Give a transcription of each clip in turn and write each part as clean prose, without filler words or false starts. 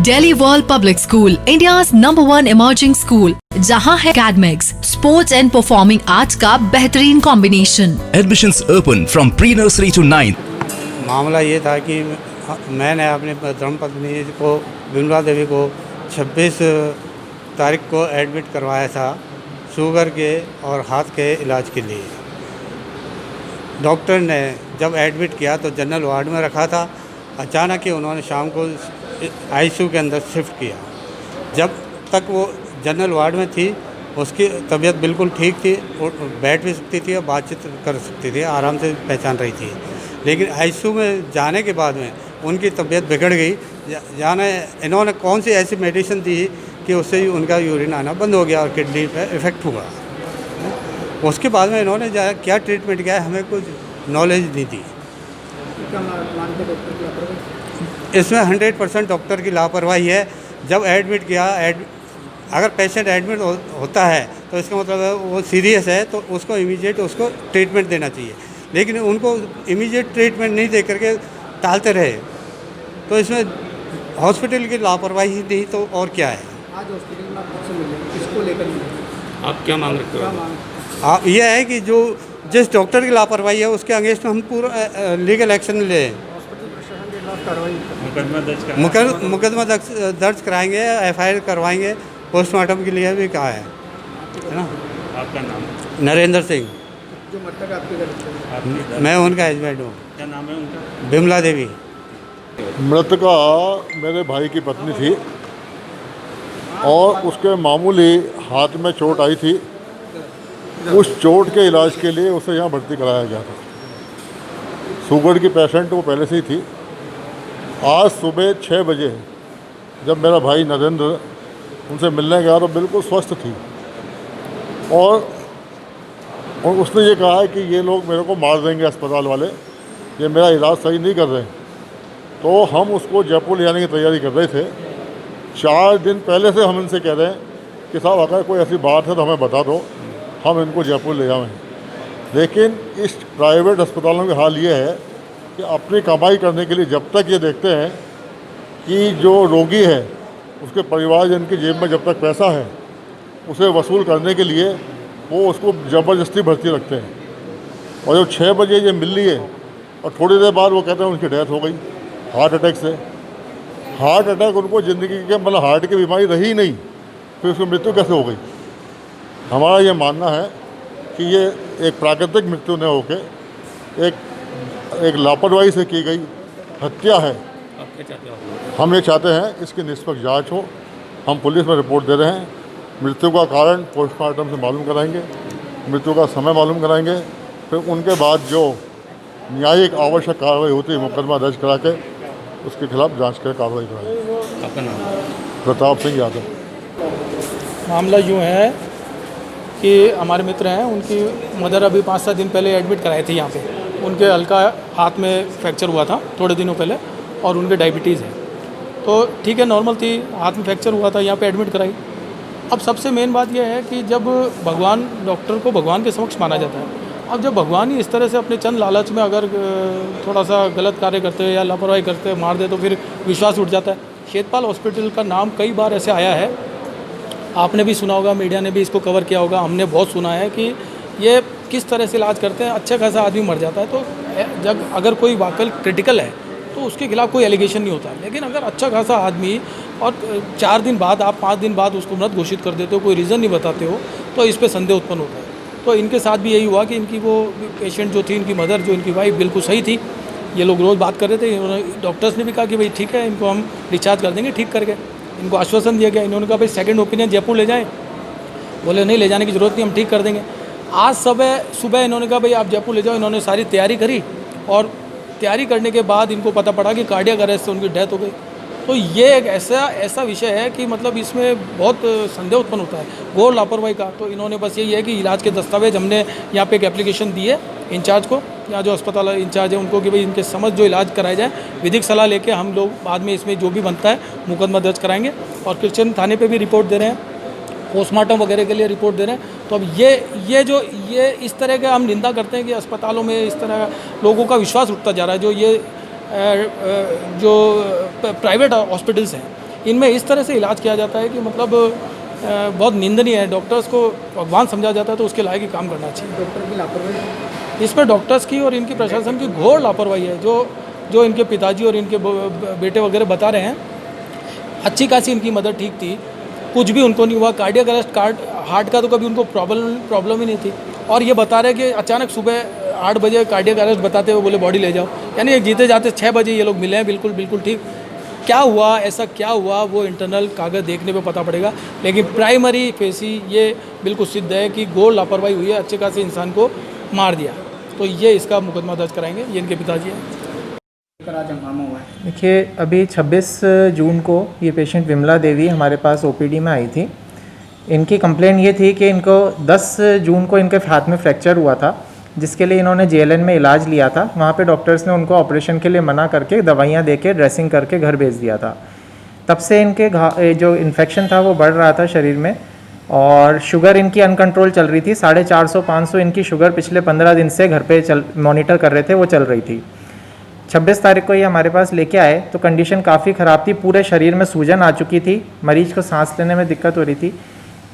Delhi World Public School, India's #1 emerging school, जहां है academics, sports and performing arts का बेहतरीन combination. Admissions open from pre-nursery to 9th. मामला ये था कि मैंने अपनी धर्मपत्नी को बिमला देवी को 26 तारीख को एडमिट करवाया था शुगर के और हाथ के इलाज के लिए। डॉक्टर ने जब एडमिट किया तो जनरल वार्ड में रखा था। अचानक ही उन्होंने शाम को आईसीयू के अंदर शिफ्ट किया। जब तक वो जनरल वार्ड में थी उसकी तबीयत बिल्कुल ठीक थी, बैठ भी सकती थी और बातचीत कर सकती थी, आराम से पहचान रही थी। लेकिन आईसीयू में जाने के बाद में उनकी तबीयत बिगड़ गई। जाने इन्होंने कौन सी ऐसी मेडिसिन दी कि उससे ही उनका यूरिन आना बंद हो गया और किडनी पे इफ़ेक्ट हुआ। उसके बाद में इन्होंने क्या ट्रीटमेंट किया हमें कुछ नॉलेज नहीं दी। इसमें 100% डॉक्टर की लापरवाही है। जब एडमिट किया अगर पेशेंट एडमिट होता है तो इसका मतलब है वो सीरियस है, तो उसको इमीडिएट उसको ट्रीटमेंट देना चाहिए। लेकिन उनको इमीडिएट ट्रीटमेंट नहीं दे करके टालते रहे, तो इसमें हॉस्पिटल की लापरवाही नहीं तो और क्या है। आज हॉस्पिटल में आपसे मिले, किसको लेकर मिले? आप क्या मांग रहे हो? आप ये है कि जो जिस डॉक्टर की लापरवाही है उसके अगेंस्ट में हम पूरा लीगल एक्शन लें। मुकदमा दर्ज कराएंगे, एफआईआर करवाएंगे, पोस्टमार्टम के लिए भी कहा है ना। आपका नाम? नरेंद्र सिंह। जो मृतक आपके घर मैं उनका हस्बैंड हूँ। क्या नाम है उनका? बिमला देवी। मृतका मेरे भाई की पत्नी थी और उसके मामूली हाथ में चोट आई थी। उस चोट के इलाज के लिए उसे यहाँ भर्ती कराया गया था। शुगर की पेशेंट वो पहले से ही थी। आज सुबह 6 बजे जब मेरा भाई नरेंद्र उनसे मिलने गया तो बिल्कुल स्वस्थ थी और उसने ये कहा है कि ये लोग मेरे को मार देंगे, अस्पताल वाले, ये मेरा इलाज सही नहीं कर रहे। तो हम उसको जयपुर ले जाने की तैयारी कर रहे थे। 4 दिन पहले से हम इनसे कह रहे हैं कि साहब अगर कोई ऐसी बात है तो हमें बता दो, हम इनको जयपुर ले जाएं। लेकिन इस प्राइवेट अस्पतालों का हाल ये है कि अपनी कमाई करने के लिए जब तक ये देखते हैं कि जो रोगी है उसके परिवारजन की जेब में जब तक पैसा है उसे वसूल करने के लिए वो उसको ज़बरदस्ती भर्ती रखते हैं। और जब 6 बजे ये मिल लिए और थोड़ी देर बाद वो कहते हैं उनकी डेथ हो गई हार्ट अटैक से। हार्ट अटैक उनको ज़िंदगी के मतलब हार्ट की बीमारी रही ही नहीं, फिर उसकी मृत्यु कैसे हो गई? हमारा ये मानना है कि ये एक प्राकृतिक मृत्यु न होकर एक लापरवाही से की गई हत्या है। आप क्या चाहते हो? हम ये चाहते हैं इसकी निष्पक्ष जांच हो। हम पुलिस में रिपोर्ट दे रहे हैं। मृत्यु का कारण पोस्टमार्टम से मालूम कराएंगे, मृत्यु का समय मालूम कराएंगे, फिर उनके बाद जो न्यायिक आवश्यक कार्रवाई होती है मुकदमा दर्ज करा के उसके खिलाफ जांच कर कार्रवाई कराएंगे। आपका नाम? प्रताप सिंह यादव। मामला यूँ है कि हमारे मित्र हैं, उनकी मदर अभी 5-7 दिन पहले एडमिट कराए थे यहाँ पे। उनके हल्का हाथ में फ्रैक्चर हुआ था थोड़े दिनों पहले और उनके डायबिटीज़ है, तो ठीक है, नॉर्मल थी, हाथ में फ्रैक्चर हुआ था, यहाँ पे एडमिट कराई। अब सबसे मेन बात यह है कि जब भगवान, डॉक्टर को भगवान के समक्ष माना जाता है। अब जब भगवान ही इस तरह से अपने चंद लालच में अगर थोड़ा सा गलत कार्य करते हैं या लापरवाही करते हैं, मार दे, तो फिर विश्वास उठ जाता है। शेतपाल हॉस्पिटल का नाम कई बार ऐसे आया है, आपने भी सुना होगा, मीडिया ने भी इसको कवर किया होगा, हमने बहुत सुना है कि ये किस तरह से इलाज करते हैं। अच्छा खासा आदमी मर जाता है, तो जब अगर कोई वाकई क्रिटिकल है तो उसके खिलाफ कोई एलिगेशन नहीं होता। लेकिन अगर अच्छा खासा आदमी और 4 दिन बाद, आप 5 दिन बाद उसको मृत घोषित कर देते हो, कोई रीज़न नहीं बताते हो, तो इस पर संदेह उत्पन्न होता है। तो इनके साथ भी यही हुआ कि इनकी वो पेशेंट जो थी, इनकी मदर, जो इनकी वाइफ, बिल्कुल सही थी। ये लोग रोज़ बात कर रहे थे। डॉक्टर्स ने भी कहा कि भाई ठीक है, इनको हम डिस्चार्ज कर देंगे ठीक करके। इनको आश्वासन दिया गया। इन्होंने कहा भाई सेकंड ओपिनियन जयपुर ले जाएं। बोले नहीं, ले जाने की ज़रूरत नहीं, हम ठीक कर देंगे। आज सुबह इन्होंने कहा भाई आप जयपुर ले जाओ। इन्होंने सारी तैयारी करी और तैयारी करने के बाद इनको पता पड़ा कि कार्डियक अरेस्ट से उनकी डेथ हो गई। तो ये एक ऐसा विषय है कि मतलब इसमें बहुत संदेह उत्पन्न होता है, घोर लापरवाही का। तो इन्होंने बस यही है कि इलाज के दस्तावेज, हमने यहाँ पे एक एप्लीकेशन दी है इंचार्ज को, यहाँ जो अस्पताल इंचार्ज है उनको, कि भाई इनके समझ जो इलाज कराया जाए, विधिक सलाह लेके हम लोग बाद में इसमें जो भी बनता है मुकदमा दर्ज कराएंगे। और क्रिश्चियन थाने पे भी रिपोर्ट दे रहे हैं, पोस्टमार्टम वगैरह के लिए रिपोर्ट दे रहे हैं। तो अब ये इस तरह के हम निंदा करते हैं कि अस्पतालों में इस तरह लोगों का विश्वास उठता जा रहा है। जो प्राइवेट हॉस्पिटल्स हैं, इनमें इस तरह से इलाज किया जाता है कि मतलब बहुत निंदनीय है। डॉक्टर्स को भगवान समझा जाता है तो उसके लायक ही काम करना चाहिए। डॉक्टर की लापरवाही, इसमें डॉक्टर्स की और इनकी प्रशासन की घोर लापरवाही है। जो इनके पिताजी और इनके बेटे वगैरह बता रहे हैं, अच्छी खासी इनकी मदद ठीक थी, कुछ भी उनको नहीं हुआ। कार्डियक अरेस्ट, हार्ट का तो कभी उनको प्रॉब्लम ही नहीं थी। और ये बता रहे कि अचानक सुबह 8 बजे कार्डियक अरेस्ट बताते हुए बोले बॉडी ले जाओ, यानी एक जीते जाते 6 बजे ये लोग मिले हैं। बिल्कुल ठीक। क्या हुआ, ऐसा क्या हुआ, वो इंटरनल कागज़ देखने पे पता पड़ेगा। लेकिन प्राइमरी फेसी ये बिल्कुल सिद्ध है कि घोर लापरवाही हुई है, अच्छे खासे इंसान को मार दिया। तो ये इसका मुकदमा दर्ज कराएंगे। ये इनके पिताजी हैं। आज हंगामा हुआ है। देखिए, अभी 26 जून को ये पेशेंट विमला देवी हमारे पास ओपीडी में आई थी। इनकी कंप्लेंट ये थी कि इनको 10 जून को इनके हाथ में फ्रैक्चर हुआ था, जिसके लिए इन्होंने जेएलएन में इलाज लिया था। वहाँ पे डॉक्टर्स ने उनको ऑपरेशन के लिए मना करके दवाइयाँ दे के ड्रेसिंग करके घर भेज दिया था। तब से इनके जो इन्फेक्शन था वो बढ़ रहा था शरीर में, और शुगर इनकी अनकंट्रोल चल रही थी। 450-500 इनकी शुगर पिछले 15 दिन से घर पे मॉनिटर कर रहे थे, वो चल रही थी। 26 तारीख को ये हमारे पास लेके आए तो कंडीशन काफ़ी ख़राब थी। पूरे शरीर में सूजन आ चुकी थी, मरीज को सांस लेने में दिक्कत हो रही थी,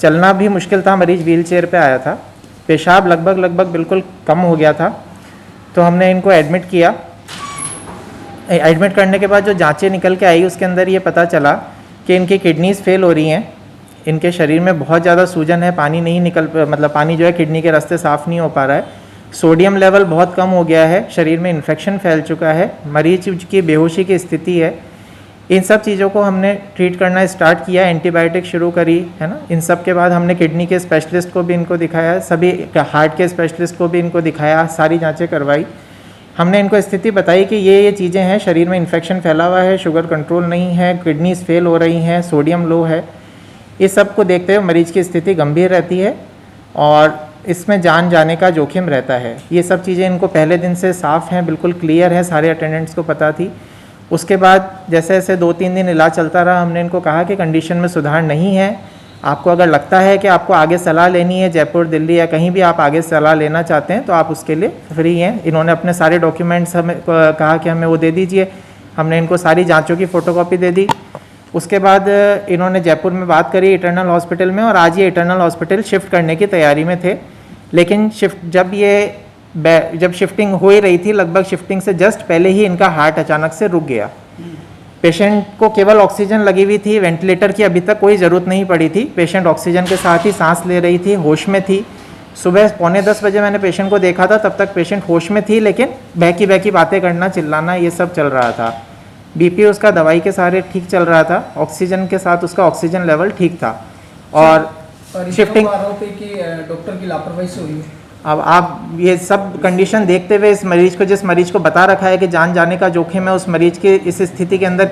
चलना भी मुश्किल था। मरीज व्हील चेयर पर आया था, पेशाब लगभग बिल्कुल कम हो गया था। तो हमने इनको एडमिट किया। एडमिट करने के बाद जो जांचें निकल के आई उसके अंदर ये पता चला कि इनकी किडनीज़ फेल हो रही हैं, इनके शरीर में बहुत ज़्यादा सूजन है, पानी नहीं मतलब पानी जो है किडनी के रास्ते साफ़ नहीं हो पा रहा है, सोडियम लेवल बहुत कम हो गया है, शरीर में इन्फेक्शन फैल चुका है, मरीज की बेहोशी की स्थिति है। इन सब चीज़ों को हमने ट्रीट करना स्टार्ट किया, एंटीबायोटिक शुरू करी, है ना। इन सब के बाद हमने किडनी के स्पेशलिस्ट को भी इनको दिखाया, सभी हार्ट के स्पेशलिस्ट को भी इनको दिखाया, सारी जांचें करवाई। हमने इनको स्थिति बताई कि ये चीज़ें हैं, शरीर में इन्फेक्शन फैला हुआ है, शुगर कंट्रोल नहीं है, किडनीज फेल हो रही हैं, सोडियम लो है। इस सब को देखते हुए मरीज की स्थिति गंभीर रहती है और इसमें जान जाने का जोखिम रहता है। ये सब चीज़ें इनको पहले दिन से साफ़ हैं, बिल्कुल क्लियर है, सारे अटेंडेंट्स को पता थी। उसके बाद जैसे जैसे 2-3 दिन इलाज चलता रहा, हमने इनको कहा कि कंडीशन में सुधार नहीं है, आपको अगर लगता है कि आपको आगे सलाह लेनी है, जयपुर, दिल्ली या कहीं भी आप आगे सलाह लेना चाहते हैं तो आप उसके लिए फ्री हैं। इन्होंने अपने सारे डॉक्यूमेंट्स हमें कहा कि हमें वो दे दीजिए। हमने इनको सारी जांचों की फ़ोटोकॉपी दे दी। उसके बाद इन्होंने जयपुर में बात करी इटर्नल हॉस्पिटल में, और आज ये इटर्नल हॉस्पिटल शिफ्ट करने की तैयारी में थे। लेकिन जब शिफ्टिंग हो ही रही थी, लगभग शिफ्टिंग से जस्ट पहले ही इनका हार्ट अचानक से रुक गया। पेशेंट को केवल ऑक्सीजन लगी हुई थी, वेंटिलेटर की अभी तक कोई ज़रूरत नहीं पड़ी थी। पेशेंट ऑक्सीजन के साथ ही सांस ले रही थी, होश में थी। सुबह 9:45 बजे मैंने पेशेंट को देखा था, तब तक पेशेंट होश में थी, लेकिन बहकी बातें करना, चिल्लाना, ये सब चल रहा था। बीपी उसका दवाई के सहारे ठीक चल रहा था, ऑक्सीजन के साथ उसका ऑक्सीजन लेवल ठीक था। और शिफ्टिंग आरोप है कि डॉक्टर की लापरवाही से हुई है। अब आप ये सब कंडीशन देखते हुए इस मरीज को, जिस मरीज को बता रखा है कि जान जाने का जोखिम है, उस मरीज के इस स्थिति के अंदर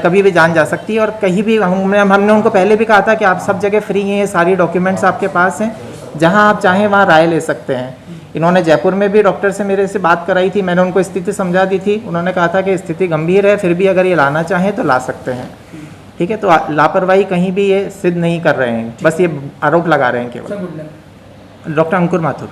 कभी भी जान जा सकती है। और कहीं भी हमने उनको पहले भी कहा था कि आप सब जगह फ्री हैं, ये सारी डॉक्यूमेंट्स आपके पास हैं, जहां आप चाहें वहां राय ले सकते हैं। इन्होंने जयपुर में भी डॉक्टर से मेरे से बात कराई थी, मैंने उनको स्थिति समझा दी थी। उन्होंने कहा था कि स्थिति गंभीर है, फिर भी अगर ये लाना चाहें तो ला सकते हैं। ठीक है, तो लापरवाही कहीं भी ये सिद्ध नहीं कर रहे हैं, बस ये आरोप लगा रहे हैं केवल। डॉक्टर अंकुर माथुर।